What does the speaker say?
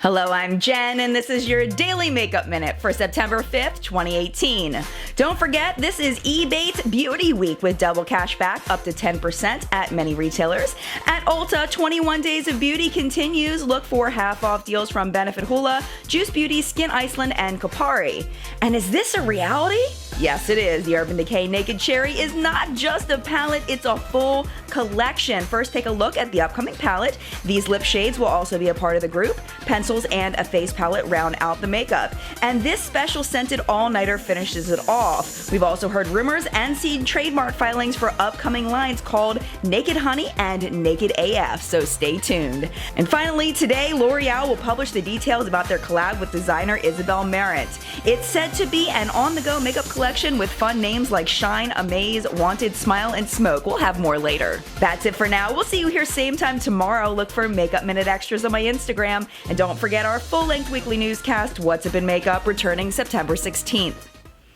Hello, I'm Jen, and this is your Daily Makeup Minute for September 5th, 2018. Don't forget, this is Ebates Beauty Week with double cash back up to 10% at many retailers. At Ulta, 21 Days of Beauty continues. Look for half-off deals from Benefit Hoola, Juice Beauty, Skin Iceland, and Kopari. And is this a reality? Yes, it is. The Urban Decay Naked Cherry is not just a palette, it's a full collection. First, take a look at the upcoming palette. These lip shades will also be a part of the group. Pencils and a face palette round out the makeup. And this special scented all-nighter finishes it off. We've also heard rumors and seen trademark filings for upcoming lines called Naked Honey and Naked AF, so stay tuned. And finally, today, L'Oreal will publish the details about their collab with designer Isabel Marant. It's said to be an on-the-go makeup collection with fun names like Shine, Amaze, Wanted, Smile, and Smoke. We'll have more later. That's it for now. We'll see you here same time tomorrow. Look for Makeup Minute Extras on my Instagram. And don't forget our full-length weekly newscast, What's Up in Makeup, returning September 16th.